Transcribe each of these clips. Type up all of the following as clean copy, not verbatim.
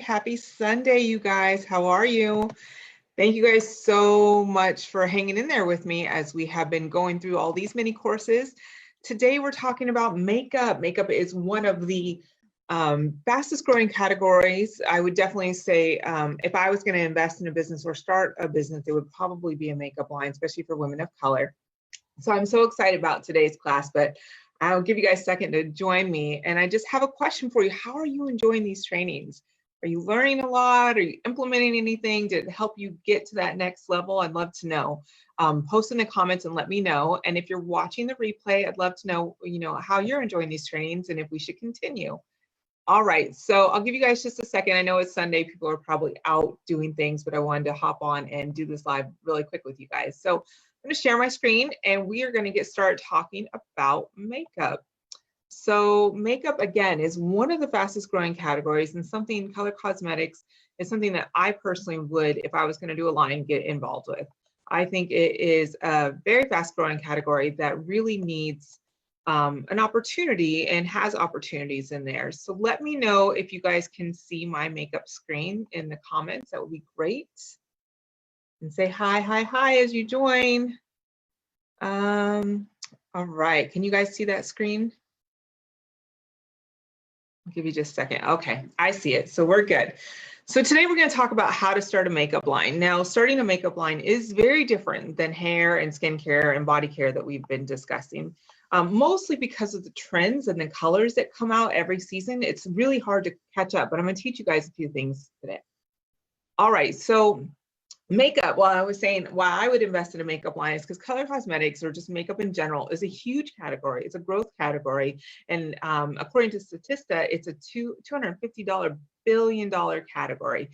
Happy Sunday, you guys. How are you? Thank you guys so much for hanging in there with me as we have been going through all these mini courses. Today, we're talking about makeup. Makeup is one of the fastest growing categories. I would definitely say if I was going to invest in a business or start a business, it would probably be a makeup line, especially for women of color. So I'm so excited about today's class, but I'll give you guys a second to join me. And I just have a question for you. How are you enjoying these trainings? Are you learning a lot? Are you implementing anything to help you get to that next level? I'd love to know. Post in the comments and let me know. And if you're watching the replay, I'd love to know, how you're enjoying these trainings and if we should continue. All right, so I'll give you guys just a second. I know it's Sunday, people are probably out doing things, but I wanted to hop on and do this live really quick with you guys. So I'm going to share my screen and we are going to get started talking about makeup. So makeup, again, is one of the fastest growing categories, and something, color cosmetics is something that I personally would, if I was going to do a line, get involved with. I think it is a very fast growing category that really needs an opportunity and has opportunities in there. So let me know if you guys can see my makeup screen in the comments. That would be great. And say hi as you join. All right, can you guys see that screen? I'll give you just a second. Okay, I see it, so we're good. So today we're going to talk about how to start a makeup line. Now, starting a makeup line is very different than hair and skincare and body care that we've been discussing. Mostly because of the trends and the colors that come out every season. It's really hard to catch up, but I'm going to teach you guys a few things today. All right, so makeup, I was saying why I would invest in a makeup line is because color cosmetics or just makeup in general is a huge category. It's a growth category. And according to Statista, it's a $250 billion category.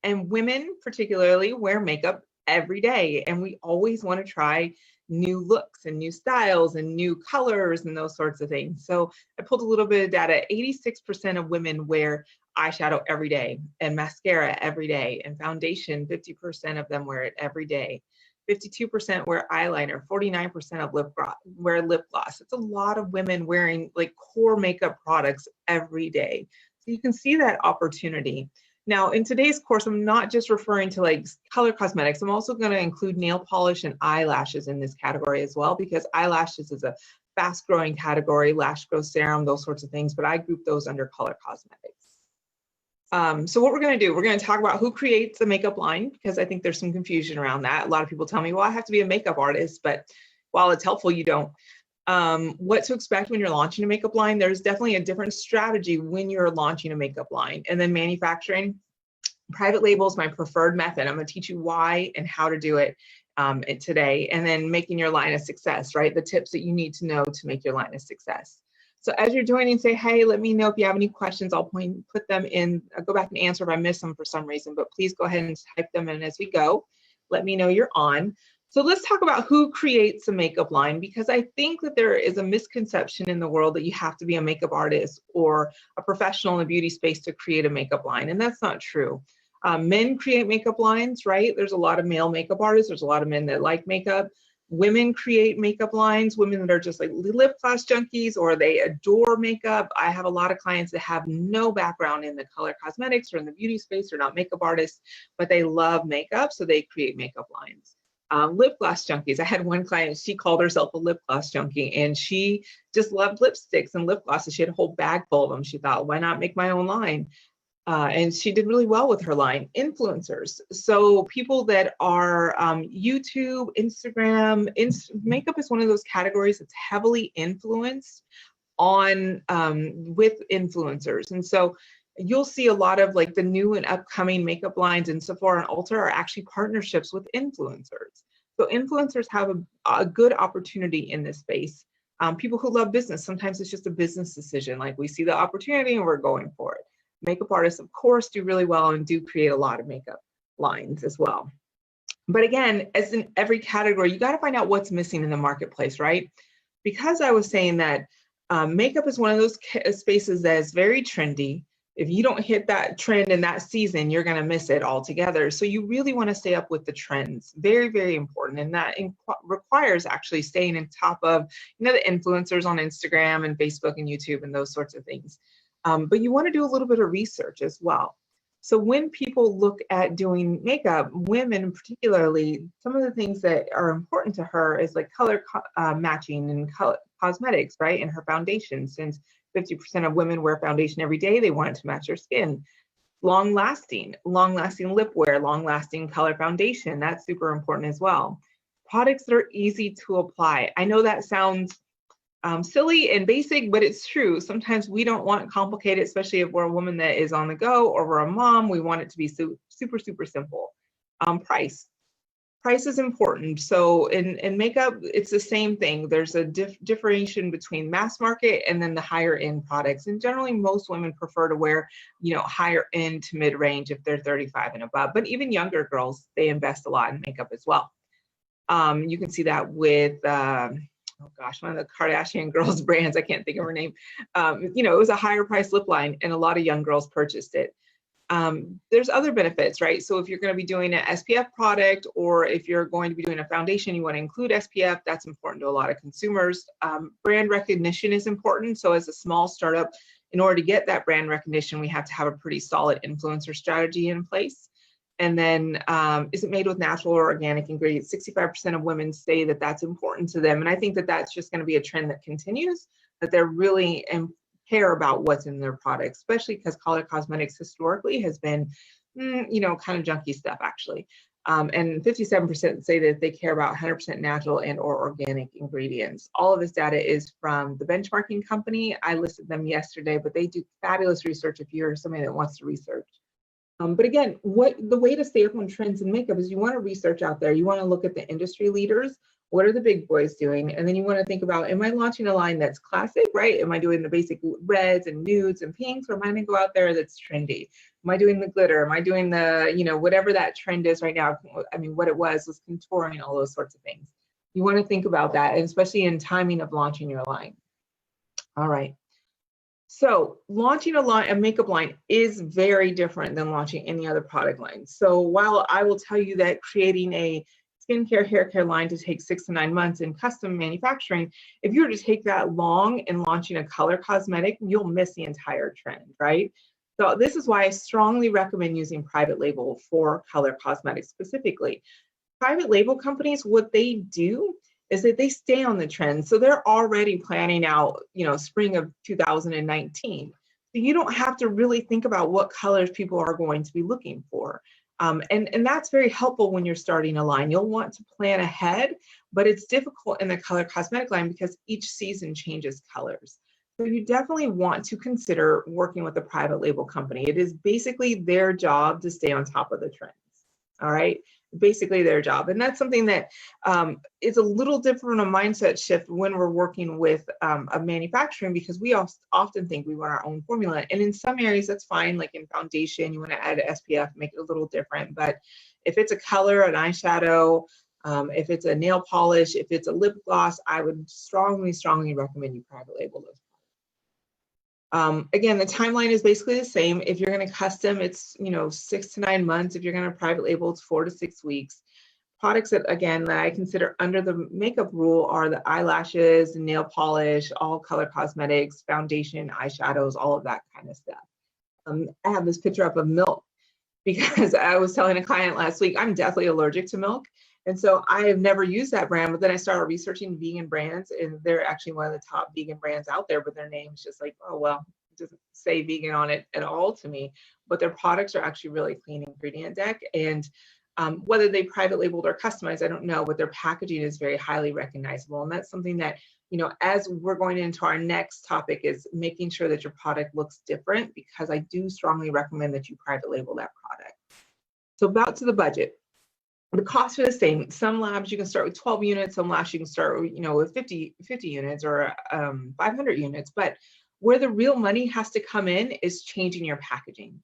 And women particularly wear makeup every day. And we always want to try new looks and new styles and new colors and those sorts of things. So I pulled a little bit of data. 86% of women wear eyeshadow every day and mascara every day and foundation. 50% of them wear it every day. 52% wear eyeliner. 49% of wear lip gloss. It's a lot of women wearing like core makeup products every day. So you can see that opportunity. Now, in today's course, I'm not just referring to like color cosmetics. I'm also going to include nail polish and eyelashes in this category as well, because eyelashes is a fast growing category, lash growth serum, those sorts of things, but I group those under color cosmetics. So what we're going to do, we're going to talk about who creates a makeup line, because I think there's some confusion around that. A lot of people tell me, well, I have to be a makeup artist, but while it's helpful, you don't. What to expect when you're launching a makeup line. There's definitely a different strategy when you're launching a makeup line. And then manufacturing. Private label is my preferred method. I'm going to teach you why and how to do it today. And then making your line a success, right? The tips that you need to know to make your line a success. So as you're joining, say, hey, let me know if you have any questions. I'll put them in, I'll go back and answer if I miss them for some reason, but please go ahead and type them in as we go. Let me know you're on. So let's talk about who creates a makeup line, because I think that there is a misconception in the world that you have to be a makeup artist or a professional in the beauty space to create a makeup line, and that's not true. Men create makeup lines, right? There's a lot of male makeup artists. There's a lot of men that like makeup. Women create makeup lines, women that are just like lip gloss junkies or they adore makeup. I have a lot of clients that have no background in the color cosmetics or in the beauty space. They're not makeup artists, but they love makeup, so they create makeup lines. Lip gloss junkies. I had one client, she called herself a lip gloss junkie, and she just loved lipsticks and lip glosses. She had a whole bag full of them. She thought, why not make my own line? And she did really well with her line. Influencers. So people that are YouTube, Instagram, makeup is one of those categories that's heavily influenced on with influencers. And so you'll see a lot of like the new and upcoming makeup lines in Sephora and Ulta are actually partnerships with influencers. So influencers have a good opportunity in this space. People who love business, sometimes it's just a business decision. Like we see the opportunity and we're going for it. Makeup artists, of course, do really well and do create a lot of makeup lines as well. But again, as in every category, you got to find out what's missing in the marketplace, right? Because I was saying that makeup is one of those spaces that is very trendy. If you don't hit that trend in that season, you're going to miss it altogether. So you really want to stay up with the trends. Very, very important. And that requires actually staying on top of, the influencers on Instagram and Facebook and YouTube and those sorts of things. But you want to do a little bit of research as well. So when people look at doing makeup, women particularly, some of the things that are important to her is like color matching and color cosmetics, right? And her foundation, since 50% of women wear foundation every day, they want it to match their skin. Long lasting lip wear, long lasting color foundation. That's super important as well. Products that are easy to apply. I know that sounds silly and basic, but it's true. Sometimes we don't want it complicated, especially if we're a woman that is on the go or we're a mom. We want it to be super, super simple. Price is important. So in makeup, it's the same thing. There's a differentiation between mass market and then the higher end products. And generally, most women prefer to wear, higher end to mid range if they're 35 and above. But even younger girls, they invest a lot in makeup as well. You can see that with, one of the Kardashian girls' brands, I can't think of her name. It was a higher price lip line and a lot of young girls purchased it. There's other benefits, right? So if you're going to be doing an SPF product, or if you're going to be doing a foundation, you want to include SPF. That's important to a lot of consumers. Brand recognition is important. So as a small startup, in order to get that brand recognition, we have to have a pretty solid influencer strategy in place. And then, is it made with natural or organic ingredients? 65% of women say that that's important to them. And I think that that's just going to be a trend that continues, that they're really care about what's in their products, especially because color cosmetics historically has been, kind of junky stuff actually. And 57% say that they care about 100% natural and or organic ingredients. All of this data is from the benchmarking company. I listed them yesterday, but they do fabulous research if you're somebody that wants to research. But again, the way to stay up on trends in makeup is you want to research out there. You want to look at the industry leaders. What are the big boys doing? And then you want to think about, am I launching a line that's classic, right? Am I doing the basic reds and nudes and pinks, or am I going to go out there that's trendy? Am I doing the glitter? Am I doing the, whatever that trend is right now? I mean, what it was contouring, all those sorts of things. You want to think about that, and especially in timing of launching your line. All right. So launching a makeup line is very different than launching any other product line. So while I will tell you that creating a skincare, hair care line to take 6 to 9 months in custom manufacturing, if you were to take that long and launching a color cosmetic, you'll miss the entire trend, right? So this is why I strongly recommend using private label for color cosmetics specifically. Private label companies, what they do is that they stay on the trend. So they're already planning out, spring of 2019. So you don't have to really think about what colors people are going to be looking for. And that's very helpful when you're starting a line. You'll want to plan ahead, but it's difficult in the color cosmetic line because each season changes colors. So you definitely want to consider working with a private label company. It is basically their job to stay on top of the trends. All right. Basically their job. And that's something that is a little different, a mindset shift when we're working with a manufacturing, because we often think we want our own formula. And in some areas that's fine, like in foundation, you want to add SPF, make it a little different. But if it's a color, an eyeshadow, if it's a nail polish, if it's a lip gloss, I would strongly, strongly recommend you private label those. Again, the timeline is basically the same. If you're going to custom, it's 6 to 9 months. If you're going to private label, it's 4 to 6 weeks. Products that I consider under the makeup rule are the eyelashes, nail polish, all color cosmetics, foundation, eyeshadows, all of that kind of stuff. I have this picture up of milk because I was telling a client last week, I'm deathly allergic to milk. And so I have never used that brand, but then I started researching vegan brands, and they're actually one of the top vegan brands out there, but their name's just like, oh, well, it doesn't say vegan on it at all to me, but their products are actually really clean ingredient deck. And whether they private labeled or customized, I don't know, but their packaging is very highly recognizable. And that's something that, as we're going into our next topic, is making sure that your product looks different, because I do strongly recommend that you private label that product. So back to the budget. The costs are the same. Some labs you can start with 12 units, some labs you can start with 50 units or 500 units. But where the real money has to come in is changing your packaging.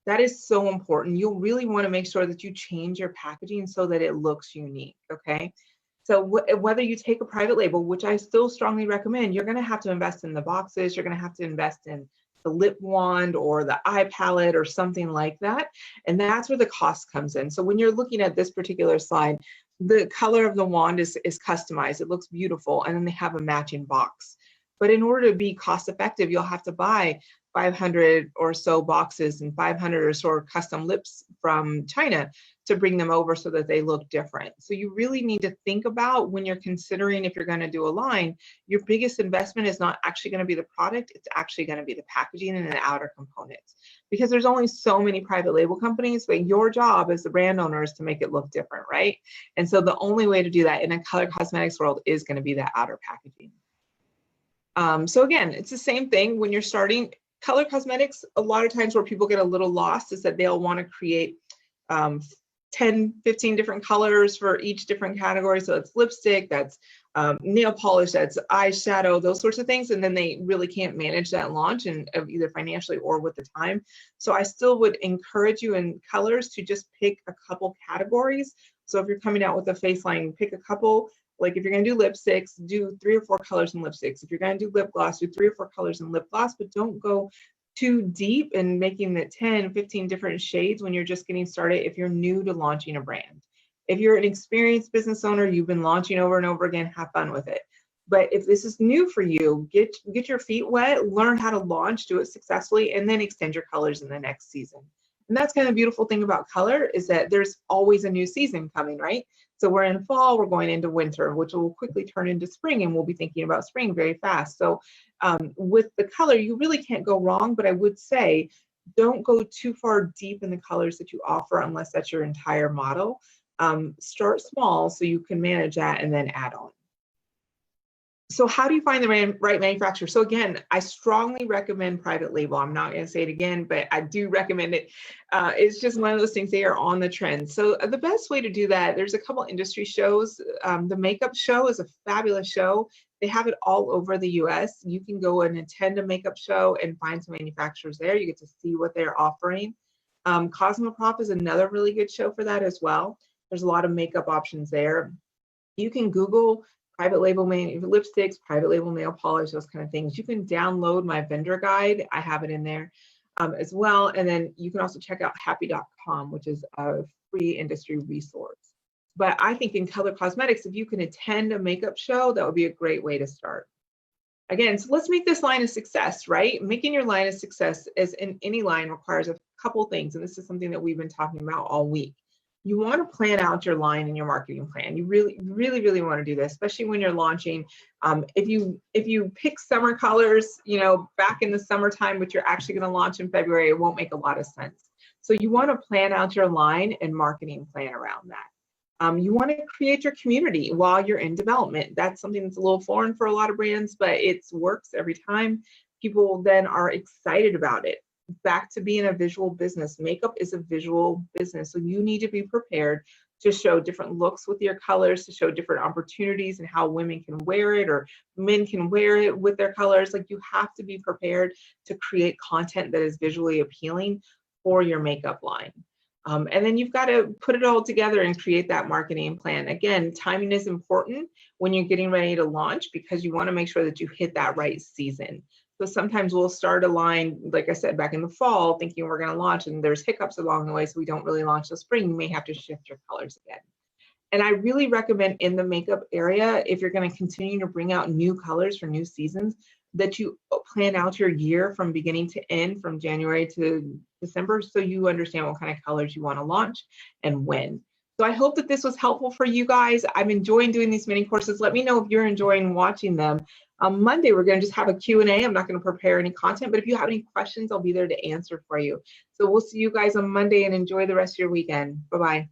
That is so important. You'll really want to make sure that you change your packaging so that it looks unique, okay? So whether you take a private label, which I still strongly recommend, you're going to have to invest in the boxes, you're going to have to invest in the lip wand or the eye palette or something like that. And that's where the cost comes in. So when you're looking at this particular slide, the color of the wand is customized. It looks beautiful. And then they have a matching box. But in order to be cost effective, you'll have to buy 500 or so boxes and 500 or so custom lips from China to bring them over so that they look different. So you really need to think about, when you're considering if you're going to do a line, your biggest investment is not actually going to be the product, it's actually going to be the packaging and the outer components. Because there's only so many private label companies, but your job as the brand owner is to make it look different, right? And so the only way to do that in a color cosmetics world is going to be that outer packaging. So again, it's the same thing when you're starting color cosmetics. A lot of times where people get a little lost is that they'll want to create 10, 15 different colors for each different category. So it's lipstick, that's nail polish, that's eyeshadow, those sorts of things. And then they really can't manage that launch, and either financially or with the time. So I still would encourage you in colors to just pick a couple categories. So if you're coming out with a face line, pick a couple. Like if you're going to do lipsticks, do 3 or 4 colors in lipsticks. If you're going to do lip gloss, do 3 or 4 colors in lip gloss, but don't go too deep in making the 10, 15 different shades when you're just getting started if you're new to launching a brand. If you're an experienced business owner, you've been launching over and over again, have fun with it. But if this is new for you, get your feet wet, learn how to launch, do it successfully, and then extend your colors in the next season. And that's kind of the beautiful thing about color, is that there's always a new season coming, right? So we're in fall, we're going into winter, which will quickly turn into spring, and we'll be thinking about spring very fast. So with the color, you really can't go wrong, but I would say don't go too far deep in the colors that you offer unless that's your entire model. Start small so you can manage that and then add on. So how do you find the right manufacturer? So again, I strongly recommend private label. I'm not going to say it again, but I do recommend it. It's just one of those things, they are on the trend. So the best way to do that, there's a couple industry shows. The makeup show is a fabulous show. They have it all over the US. You can go and attend a makeup show and find some manufacturers there. You get to see what they're offering. Cosmoprof is another really good show for that as well. There's a lot of makeup options there. You can Google private label lipsticks, private label nail polish, those kind of things. You can download my vendor guide. I have it in there as well. And then you can also check out happy.com, which is a free industry resource. But I think in color cosmetics, if you can attend a makeup show, that would be a great way to start. Again, so let's make this line a success, right? Making your line a success, as in any line, requires a couple things. And this is something that we've been talking about all week. You want to plan out your line and your marketing plan. You really want to do this, especially when you're launching. If you pick summer colors, back in the summertime, but you're actually going to launch in February, it won't make a lot of sense. So you want to plan out your line and marketing plan around that. You want to create your community while you're in development. That's something that's a little foreign for a lot of brands, but it works every time. People then are excited about it. Back to being a visual business. Makeup is a visual business, so you need to be prepared to show different looks with your colors, to show different opportunities and how women can wear it or men can wear it with their colors. Like, you have to be prepared to create content that is visually appealing for your makeup line. And then you've got to put it all together and create that marketing plan. Again, timing is important when you're getting ready to launch, because you want to make sure that you hit that right season. So sometimes we'll start a line, like I said, back in the fall, thinking we're going to launch, and there's hiccups along the way, so we don't really launch till spring. You may have to shift your colors again. And I really recommend in the makeup area, if you're going to continue to bring out new colors for new seasons, that you plan out your year from beginning to end, from January to December, so you understand what kind of colors you want to launch and when. So I hope that this was helpful for you guys. I'm enjoying doing these mini courses. Let me know if you're enjoying watching them. On Monday, we're going to just have a Q&A. I'm not going to prepare any content, but if you have any questions, I'll be there to answer for you. So we'll see you guys on Monday, and enjoy the rest of your weekend. Bye-bye.